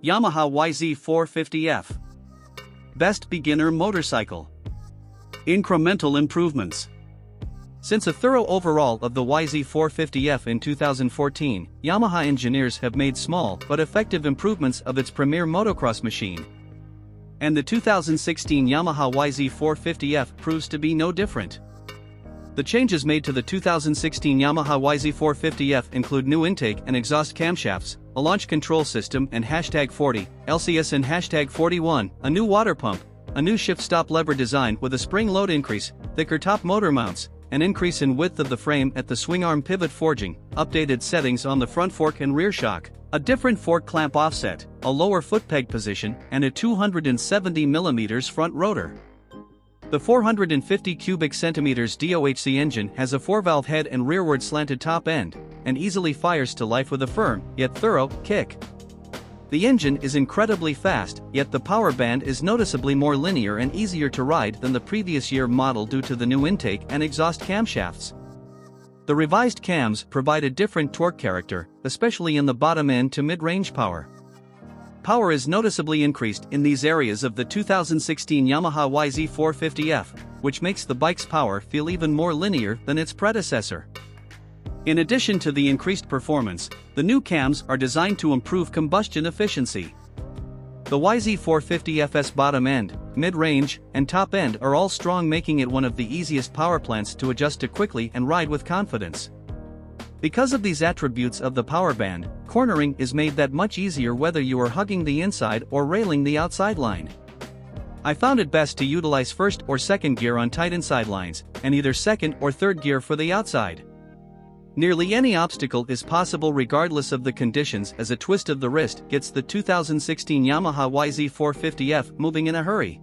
Yamaha YZ450F. Best beginner motorcycle. Incremental improvements. Since a thorough overhaul of the YZ450F in 2014, Yamaha engineers have made small but effective improvements of its premier motocross machine. And the 2016 Yamaha YZ450F proves to be no different. The changes made to the 2016 Yamaha YZ450F include new intake and exhaust camshafts, a launch control system and #40, LCS and #41, a new water pump, a new shift-stop lever design with a spring load increase, thicker top motor mounts, an increase in width of the frame at the swing arm pivot forging, updated settings on the front fork and rear shock, a different fork clamp offset, a lower foot peg position, and a 270mm front rotor. The 450 cubic centimeters DOHC engine has a 4-valve head and rearward slanted top end, and easily fires to life with a firm, yet thorough, kick. The engine is incredibly fast, yet the power band is noticeably more linear and easier to ride than the previous year model due to the new intake and exhaust camshafts. The revised cams provide a different torque character, especially in the bottom end to mid-range power. Power is noticeably increased in these areas of the 2016 Yamaha YZ450F, which makes the bike's power feel even more linear than its predecessor. In addition to the increased performance, the new cams are designed to improve combustion efficiency. The YZ450F's bottom end, mid-range, and top end are all strong, making it one of the easiest power plants to adjust to quickly and ride with confidence. Because of these attributes of the power band, cornering is made that much easier whether you are hugging the inside or railing the outside line. I found it best to utilize first or second gear on tight inside lines, and either second or third gear for the outside. Nearly any obstacle is possible regardless of the conditions, as a twist of the wrist gets the 2016 Yamaha YZ450F moving in a hurry.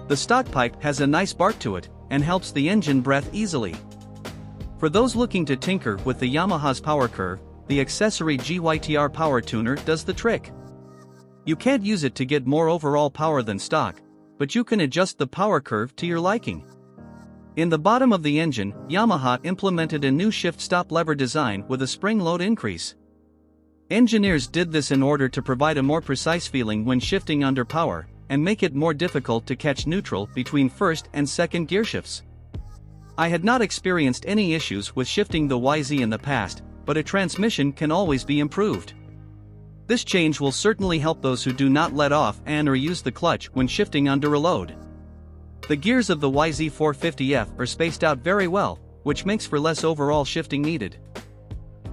The stock pipe has a nice bark to it, and helps the engine breathe easily. For those looking to tinker with the Yamaha's power curve, the accessory GYTR power tuner does the trick. You can't use it to get more overall power than stock, but you can adjust the power curve to your liking. In the bottom of the engine, Yamaha implemented a new shift-stop lever design with a spring load increase. Engineers did this in order to provide a more precise feeling when shifting under power, and make it more difficult to catch neutral between first and second gear shifts. I had not experienced any issues with shifting the YZ in the past, but a transmission can always be improved. This change will certainly help those who do not let off and or use the clutch when shifting under a load. The gears of the YZ450F are spaced out very well, which makes for less overall shifting needed.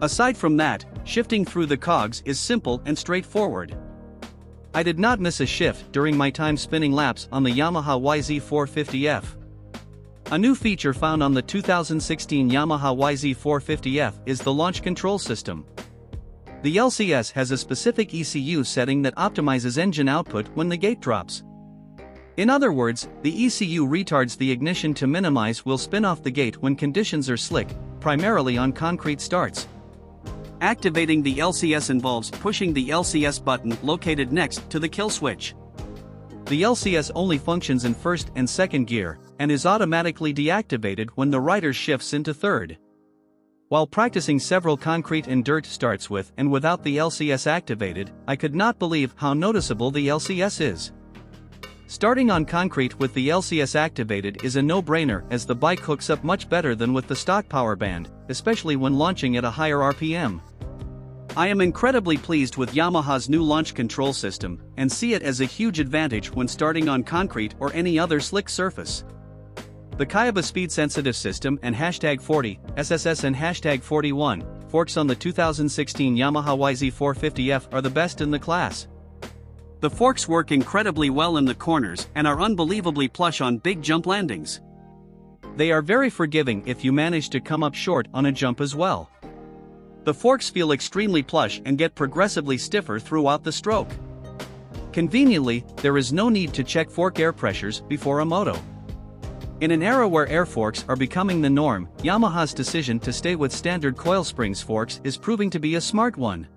Aside from that, shifting through the cogs is simple and straightforward. I did not miss a shift during my time spinning laps on the Yamaha YZ450F. A new feature found on the 2016 Yamaha YZ450F is the launch control system. The LCS has a specific ECU setting that optimizes engine output when the gate drops. In other words, the ECU retards the ignition to minimize wheel spin off the gate when conditions are slick, primarily on concrete starts. Activating the LCS involves pushing the LCS button located next to the kill switch. The LCS only functions in first and second gear, and is automatically deactivated when the rider shifts into third. While practicing several concrete and dirt starts with and without the LCS activated, I could not believe how noticeable the LCS is. Starting on concrete with the LCS activated is a no-brainer, as the bike hooks up much better than with the stock power band, especially when launching at a higher RPM. I am incredibly pleased with Yamaha's new launch control system, and see it as a huge advantage when starting on concrete or any other slick surface. The Keihin Speed-Sensitive System and #40, SSS and #41, forks on the 2016 Yamaha YZ450F are the best in the class. The forks work incredibly well in the corners and are unbelievably plush on big jump landings. They are very forgiving if you manage to come up short on a jump as well. The forks feel extremely plush and get progressively stiffer throughout the stroke. Conveniently, there is no need to check fork air pressures before a moto. In an era where air forks are becoming the norm, Yamaha's decision to stay with standard coil springs forks is proving to be a smart one.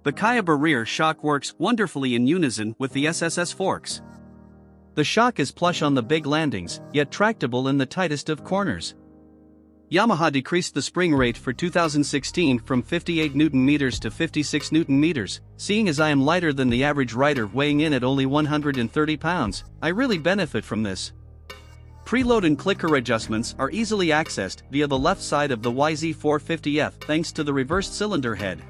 The Kayaba rear shock works wonderfully in unison with the SSS forks. The shock is plush on the big landings, yet tractable in the tightest of corners. Yamaha decreased the spring rate for 2016 from 58 Nm to 56 Nm. Seeing as I am lighter than the average rider weighing in at only 130 pounds, I really benefit from this. Preload and clicker adjustments are easily accessed via the left side of the YZ450F thanks to the reversed cylinder head.